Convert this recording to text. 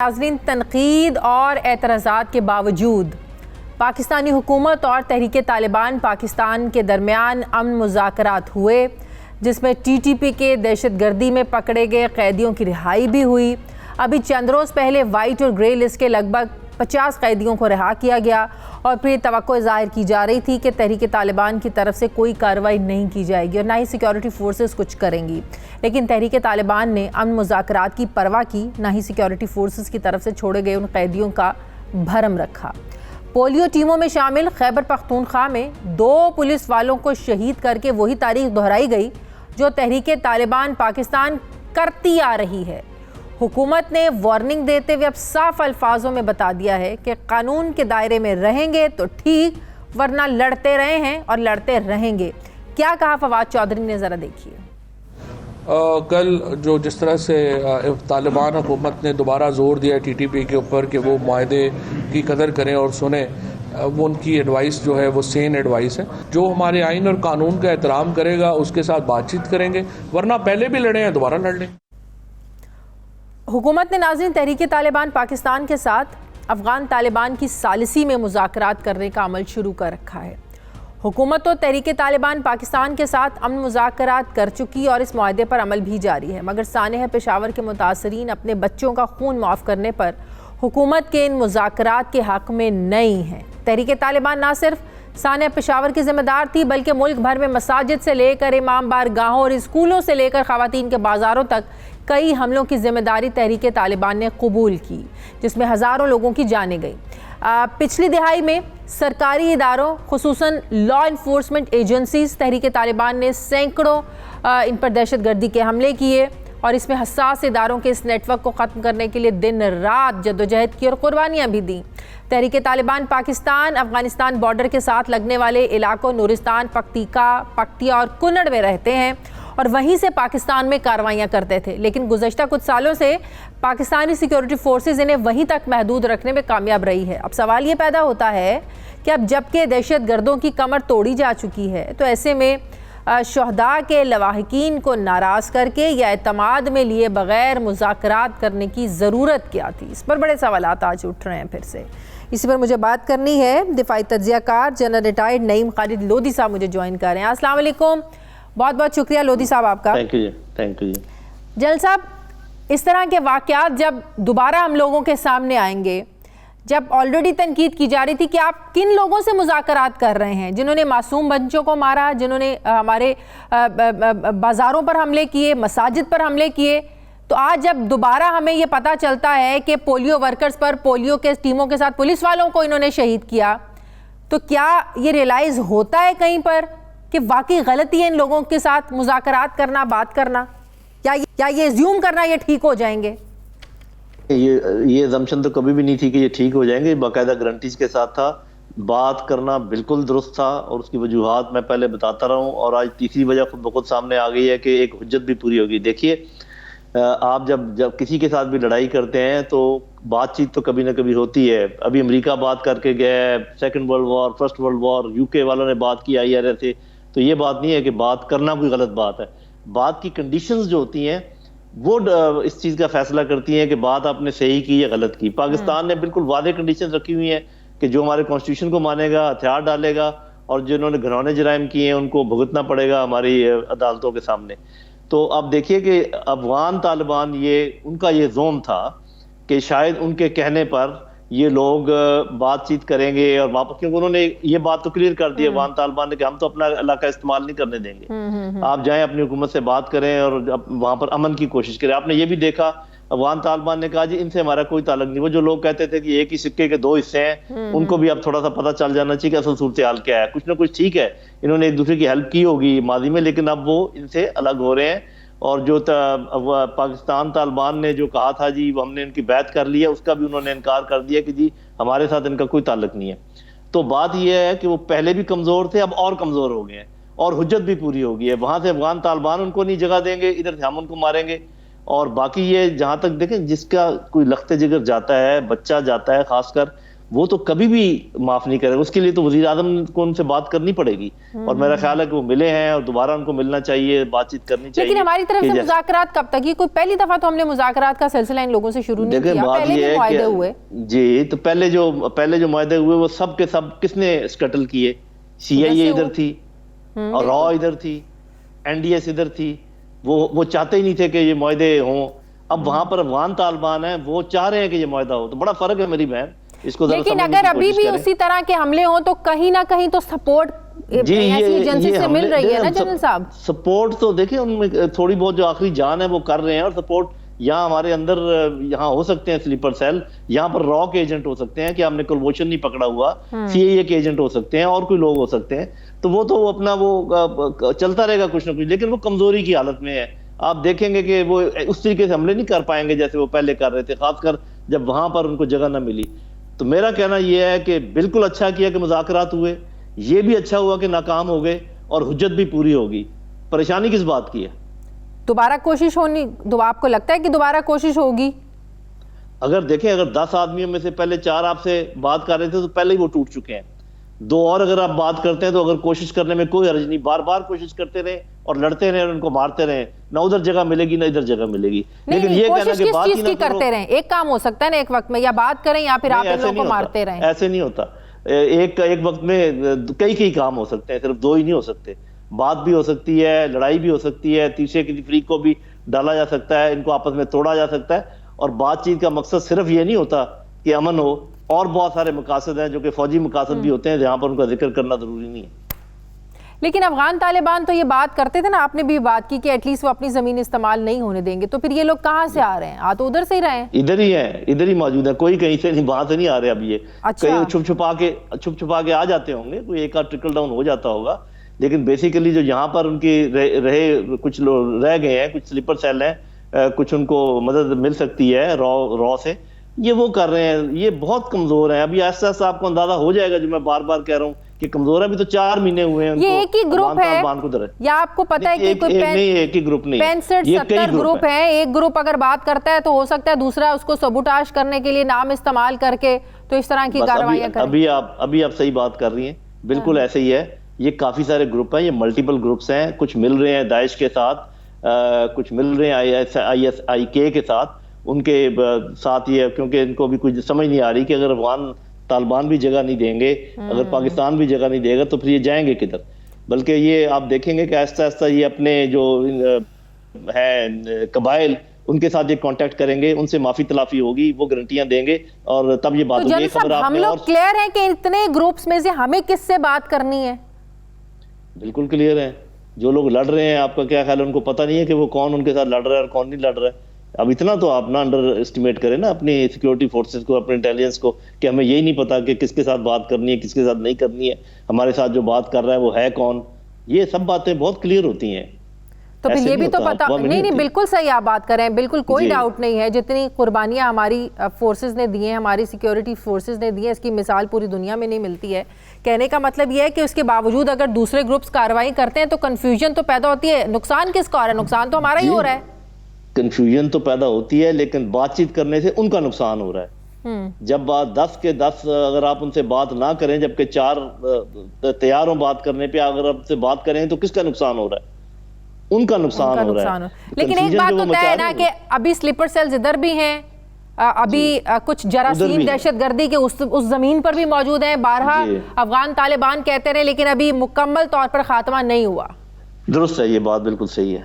ناظرین، تنقید اور اعتراضات کے باوجود پاکستانی حکومت اور تحریک طالبان پاکستان کے درمیان امن مذاکرات ہوئے، جس میں ٹی ٹی پی کے دہشت گردی میں پکڑے گئے قیدیوں کی رہائی بھی ہوئی۔ ابھی چند روز پہلے وائٹ اور گرے لسٹ کے لگ بھگ 50 قیدیوں کو رہا کیا گیا، اور پھر توقع ظاہر کی جا رہی تھی کہ تحریک طالبان کی طرف سے کوئی کارروائی نہیں کی جائے گی اور نہ ہی سیکیورٹی فورسز کچھ کریں گی، لیکن تحریک طالبان نے امن مذاکرات کی پرواہ کی، نہ ہی سیکیورٹی فورسز کی طرف سے چھوڑے گئے ان قیدیوں کا بھرم رکھا۔ پولیو ٹیموں میں شامل خیبر پختونخوا میں 2 پولیس والوں کو شہید کر کے وہی تاریخ دہرائی گئی جو تحریک طالبان پاکستان کرتی آ رہی ہے۔ حکومت نے وارننگ دیتے ہوئے اب صاف الفاظوں میں بتا دیا ہے کہ قانون کے دائرے میں رہیں گے تو ٹھیک، ورنہ لڑتے رہے ہیں اور لڑتے رہیں گے۔ کیا کہا فواد چودھری نے، ذرا دیکھیے۔ کل جس طرح سے طالبان حکومت نے دوبارہ زور دیا ٹی ٹی پی کے اوپر کہ وہ معاہدے کی قدر کریں اور سنیں، وہ ان کی ایڈوائس جو ہے وہ سین ایڈوائس ہے۔ جو ہمارے آئین اور قانون کا احترام کرے گا اس کے ساتھ بات چیت کریں گے، ورنہ پہلے بھی لڑے ہیں دوبارہ لڑ لیں۔ حکومت نے ناظرین تحریک طالبان پاکستان کے ساتھ افغان طالبان کی ثالثی میں مذاکرات کرنے کا عمل شروع کر رکھا ہے۔ حکومت تو تحریک طالبان پاکستان کے ساتھ امن مذاکرات کر چکی اور اس معاہدے پر عمل بھی جاری ہے، مگر سانحہ پشاور کے متاثرین اپنے بچوں کا خون معاف کرنے پر حکومت کے ان مذاکرات کے حق میں نہیں ہیں۔ تحریک طالبان نہ صرف سانحہ پشاور کی ذمہ دار تھی، بلکہ ملک بھر میں مساجد سے لے کر امام بارگاہوں اور اسکولوں سے لے کر خواتین کے بازاروں تک کئی حملوں کی ذمہ داری تحریک طالبان نے قبول کی، جس میں ہزاروں لوگوں کی جانیں گئیں۔ پچھلی دہائی میں سرکاری اداروں خصوصاً لا انفورسمنٹ ایجنسیز تحریک طالبان نے سینکڑوں ان پر دہشت گردی کے حملے کیے، اور اس میں حساس اداروں کے اس نیٹ ورک کو ختم کرنے کے لیے دن رات جدوجہد کی اور قربانیاں بھی دیں۔ تحریک طالبان پاکستان افغانستان بارڈر کے ساتھ لگنے والے علاقوں نورستان، پکتیا اور کنڑ میں رہتے ہیں اور وہیں سے پاکستان میں کارروائیاں کرتے تھے، لیکن گزشتہ کچھ سالوں سے پاکستانی سیکیورٹی فورسز انہیں وہیں تک محدود رکھنے میں کامیاب رہی ہے۔ اب سوال یہ پیدا ہوتا ہے کہ اب جبکہ دہشت گردوں کی کمر توڑی جا چکی ہے، تو ایسے میں شہداء کے لواحقین کو ناراض کر کے یا اعتماد میں لیے بغیر مذاکرات کرنے کی ضرورت کیا تھی؟ اس پر بڑے سوالات آج اٹھ رہے ہیں پھر سے۔ اسی پر مجھے بات کرنی ہے، دفاعی تجزیہ کار جنرل ریٹائرڈ نعیم خالد لودھی صاحب مجھے جوائن کر رہے ہیں۔ السلام علیکم، بہت بہت شکریہ لودھی صاحب آپ کا۔ Thank you. جنرل صاحب، اس طرح کے واقعات جب دوبارہ ہم لوگوں کے سامنے آئیں گے، جب آلریڈی تنقید کی جا رہی تھی کہ آپ کن لوگوں سے مذاکرات کر رہے ہیں، جنہوں نے معصوم بچوں کو مارا، جنہوں نے ہمارے بازاروں پر حملے کیے، مساجد پر حملے کیے، تو آج جب دوبارہ ہمیں یہ پتہ چلتا ہے کہ پولیو ورکرز پر پولیو کے ٹیموں کے ساتھ پولیس والوں کو انہوں نے شہید کیا، تو کیا یہ ریلائز ہوتا ہے کہیں پر کہ واقعی غلطی ہے ان لوگوں کے ساتھ مذاکرات کرنا، بات کرنا، یا یہ زیوم کرنا یہ ٹھیک ہو جائیں گے؟ یہ زمشن تو کبھی بھی نہیں تھی کہ یہ ٹھیک ہو جائیں گے، باقاعدہ گارنٹیز کے ساتھ تھا، بات کرنا بالکل درست تھا، اور اس کی وجوہات میں پہلے بتاتا رہا ہوں، اور آج تیسری وجہ خود بخود سامنے آ گئی ہے کہ ایک حجت بھی پوری ہوگی۔ دیکھیے، آپ جب کسی کے ساتھ بھی لڑائی کرتے ہیں تو بات چیت تو کبھی نہ کبھی ہوتی ہے۔ ابھی امریکہ بات کر کے گیا ہے، second world war, first world war, U K والوں نے بات کی IRA سے، تو یہ بات نہیں ہے کہ بات کرنا کوئی غلط بات ہے۔ بات کی کنڈیشنز جو ہوتی ہیں وہ اس چیز کا فیصلہ کرتی ہیں کہ بات آپ نے صحیح کی یا غلط کی۔ پاکستان نے بالکل واضح کنڈیشنز رکھی ہوئی ہیں کہ جو ہمارے کانسٹیٹیوشن کو مانے گا، ہتھیار ڈالے گا، اور جنہوں نے گھنونے جرائم کیے ہیں ان کو بھگتنا پڑے گا ہماری عدالتوں کے سامنے۔ تو اب دیکھیے کہ افغان طالبان ان کا یہ زوم تھا کہ شاید ان کے کہنے پر یہ لوگ بات چیت کریں گے اور واپس، کیونکہ انہوں نے یہ بات تو کلیئر کر دی ہے افغان طالبان نے کہ ہم تو اپنا علاقہ استعمال نہیں کرنے دیں گے، آپ جائیں اپنی حکومت سے بات کریں اور وہاں پر امن کی کوشش کریں۔ آپ نے یہ بھی دیکھا افغان طالبان نے کہا جی ان سے ہمارا کوئی تعلق نہیں۔ وہ جو لوگ کہتے تھے کہ ایک ہی سکے کے 2 حصے ہیں، ان کو بھی اب تھوڑا سا پتہ چل جانا چاہیے کہ اصل صورتحال کیا ہے۔ کچھ نہ کچھ ٹھیک ہے، انہوں نے ایک دوسرے کی ہیلپ کی ہوگی ماضی میں، لیکن اب وہ ان سے الگ ہو رہے ہیں، اور جو پاکستان طالبان نے جو کہا تھا جی ہم نے ان کی بیعت کر لی ہے، اس کا بھی انہوں نے انکار کر دیا کہ جی ہمارے ساتھ ان کا کوئی تعلق نہیں ہے۔ تو بات یہ ہے کہ وہ پہلے بھی کمزور تھے، اب اور کمزور ہو گئے ہیں، اور حجت بھی پوری ہو گئی ہے۔ وہاں سے افغان طالبان ان کو نہیں جگہ دیں گے، ادھر سے ہم ان کو ماریں گے۔ اور باقی یہ جہاں تک دیکھیں، جس کا کوئی لخت جگر جاتا ہے، بچہ جاتا ہے خاص کر، وہ تو کبھی بھی معاف نہیں کرے. اس کے لیے تو وزیر اعظم کو ان سے بات کرنی پڑے گی, اور میرا خیال ہے کہ وہ ملے ہیں اور دوبارہ ان کو ملنا چاہیے, بات چیت کرنی چاہیے. لیکن ہماری طرف سے مذاکرات کب تک؟ یہ کوئی پہلی دفعہ تو ہم نے مذاکرات کا سلسلہ ان لوگوں سے شروع نہیں کیا, پہلے بھی معاہدے ہوئے. جی, تو پہلے جو معاہدے ہوئے وہ سب کے سب کس نے اسکٹل کیے؟ سی آئی اے ادھر تھی, اور را ادھر تھی, این ڈی ایس ادھر تھی. وہ چاہتے ہی نہیں تھے کہ یہ معاہدے ہوں. اب وہاں پر افغان طالبان ہیں, وہ چاہ رہے ہیں کہ یہ معاہدہ ہو. تو بڑا فرق ہے میری بہن, اس کو لیکن اگر ابھی بھی اسی طرح کے حملے ہوں تو کہیں نہ کہیں تو سپورٹ ایسی ایجنسی سے مل رہی ہے نا جنرل صاحب. سپورٹ تو دیکھیں ان میں تھوڑی بہت جو آخری جان ہے وہ کر رہے ہیں, اور سپورٹ یہاں ہمارے اندر یہاں ہو سکتے ہیں سلیپر سیل, یہاں پر را کے ایجنٹ ہو سکتے ہیں کہ ہم نے کلبوشن نہیں پکڑا ہوا, سی اے کے ایجنٹ ہو سکتے ہیں, اور کوئی لوگ ہو سکتے ہیں. تو وہ تو اپنا وہ چلتا رہے گا کچھ نہ کچھ, لیکن وہ کمزوری کی حالت میں ہے. آپ دیکھیں گے کہ وہ اس طریقے سے حملے نہیں کر پائیں گے جیسے وہ پہلے کر رہے تھے, خاص کر جب وہاں پر ان کو جگہ نہ ملی. تو میرا کہنا یہ ہے کہ بالکل اچھا کیا کہ مذاکرات ہوئے, یہ بھی اچھا ہوا کہ ناکام ہو گئے, اور حجت بھی پوری ہوگی. پریشانی کس بات کی ہے؟ دوبارہ کوشش ہونی, آپ کو لگتا ہے کہ دوبارہ کوشش ہوگی؟ اگر دیکھیں, اگر 10 آدمیوں میں سے پہلے 4 آپ سے بات کر رہے تھے تو پہلے ہی وہ ٹوٹ چکے ہیں. 2 اور اگر آپ بات کرتے ہیں تو اگر کوشش کرنے میں کوئی حرج نہیں, بار بار کوشش کرتے رہے اور لڑتے رہے اور ان کو مارتے رہے, نہ ادھر جگہ ملے گی نہ ادھر جگہ ملے گی. لیکن یہ کہنا کہ بات ہی نہ کرتے رہیں, ایک کام ہو سکتا ہے نا ایک وقت میں, یا بات کریں یا پھر آپ ان لوگوں کو مارتے رہیں. ایسے نہیں ہوتا. ایک وقت میں کئی کام ہو سکتے ہیں, صرف 2 ہی نہیں ہو سکتے. بات بھی ہو سکتی ہے, لڑائی بھی ہو سکتی ہے, تیسرے کی فریق کو بھی ڈالا جا سکتا ہے, ان کو آپس میں توڑا جا سکتا ہے. اور بات چیت کا مقصد صرف یہ نہیں ہوتا کہ امن ہو, اور بہت سارے مقاصد ہیں جو کہ فوجی مقاصد بھی ہوتے ہیں, جہاں پر ان کا ذکر کرنا ضروری نہیں ہے. لیکن افغان طالبان تو یہ بات کرتے تھے نا, آپ نے بھی بات کی کہ ایٹ لیسٹ وہ اپنی زمین استعمال نہیں ہونے دیں گے. تو پھر یہ لوگ کہاں سے آ رہے ہیں؟ تو ادھر سے ہی رہے ہیں, ادھر ہی ہیں, ادھر ہی موجود ہیں. کوئی کہیں سے نہیں, وہاں سے نہیں آ رہے. اب یہ کہیں چھپ چھپا کے آ جاتے ہوں گے, کوئی ایک آدھ ٹرکل ڈاؤن ہو جاتا ہوگا. لیکن بیسیکلی جو یہاں پر ان کی رہے کچھ لوگ رہ گئے ہیں, کچھ سلیپر سیل ہیں, کچھ ان کو مدد مل سکتی ہے را سے, یہ وہ کر رہے ہیں. یہ بہت کمزور ہیں. ابھی ایسا آپ کو اندازہ ہو جائے گا, جو میں بار بار کہہ رہا ہوں کہ کمزور ہے. ابھی تو 4 مہینے ہوئے ہیں. یہ ایک ہی گروپ ہے یا آپ کو پتا ہے کہ کوئی ایک ہی گروپ نہیں, 65-70 گروپ ہیں. ایک گروپ اگر بات کرتا ہے تو ہو سکتا ہے دوسرا اس کو سبوٹاژ کرنے کے لیے نام استعمال کر کے تو اس طرح کی کارروائیاں کریں. ابھی آپ صحیح بات کر رہی ہیں, بالکل ایسے ہی ہے. یہ کافی سارے گروپ ہیں, یہ ملٹیپل گروپس ہیں. کچھ مل رہے ہیں داعش کے ساتھ, کچھ مل رہے ہیں ISIK کے ساتھ. ان کے ساتھ یہ, کیونکہ ان کو بھی کچھ سمجھ نہیں آ رہی کہ اگر افغان طالبان بھی جگہ نہیں دیں گے, اگر پاکستان بھی جگہ نہیں دے گا تو پھر یہ جائیں گے کدھر. بلکہ یہ آپ دیکھیں گے کہ آہستہ آہستہ یہ اپنے جو ہیں قبائل, ان کے ساتھ یہ کانٹیکٹ کریں گے, ان سے معافی تلافی ہوگی, وہ گارنٹیاں دیں گے, اور تب یہ بات ہوگی. ہم لوگ کلیئر ہیں کہ اتنے گروپس میں سے ہمیں کس سے بات کرنی ہے؟ بالکل کلیئر ہیں. جو لوگ لڑ رہے ہیں, آپ کا کیا خیال ہے, ان کو پتہ نہیں ہے کہ وہ کون ان کے ساتھ لڑ رہا ہے اور کون نہیں لڑ رہا ہے؟ اب اتنا تو آپ نہ انڈر اسٹیمیٹ کریں نا اپنی سیکیورٹی فورسز کو, اپنے انٹیلیجنس کو, کہ ہمیں یہی نہیں پتا کہ کس کے ساتھ بات کرنی ہے, کس کے ساتھ نہیں کرنی ہے, ہمارے ساتھ جو بات کر رہا ہے وہ ہے کون. یہ سب باتیں بہت کلیئر ہوتی ہیں. تو پھر یہ بھی تو پتا نہیں, بالکل صحیح آپ بات کر رہے ہیں, بالکل کوئی ڈاؤٹ نہیں ہے. جتنی قربانیاں ہماری فورسز نے دی ہیں, ہماری سیکیورٹی فورسز نے دی ہیں, اس کی مثال پوری دنیا میں نہیں ملتی ہے. کہنے کا مطلب یہ ہے کہ اس کے باوجود اگر دوسرے گروپس کارروائی کرتے ہیں تو کنفیوژن تو پیدا ہوتی ہے. نقصان کس کا ہو رہا ہے؟ نقصان تو ہمارا ہی ہو رہا ہے. کنفیوژن تو پیدا ہوتی ہے, لیکن بات چیت کرنے سے ان کا نقصان ہو رہا ہے. جب بات 10 کے 10 اگر آپ ان سے بات نہ کریں, جبکہ 4 تیار ہوں بات کرنے پہ, اگر آپ سے بات کریں تو کس کا نقصان ہو رہا ہے؟ ان کا نقصان ہو رہا ہے. لیکن ایک بات تو طے ہے نا کہ ابھی سلیپر سیلز ادھر بھی ہیں, ابھی کچھ جراثیم دہشت گردی کے اس زمین پر بھی موجود ہیں. بارہا افغان طالبان کہتے رہے, لیکن ابھی مکمل طور پر خاتمہ نہیں ہوا. درست ہے, یہ بات بالکل صحیح ہے.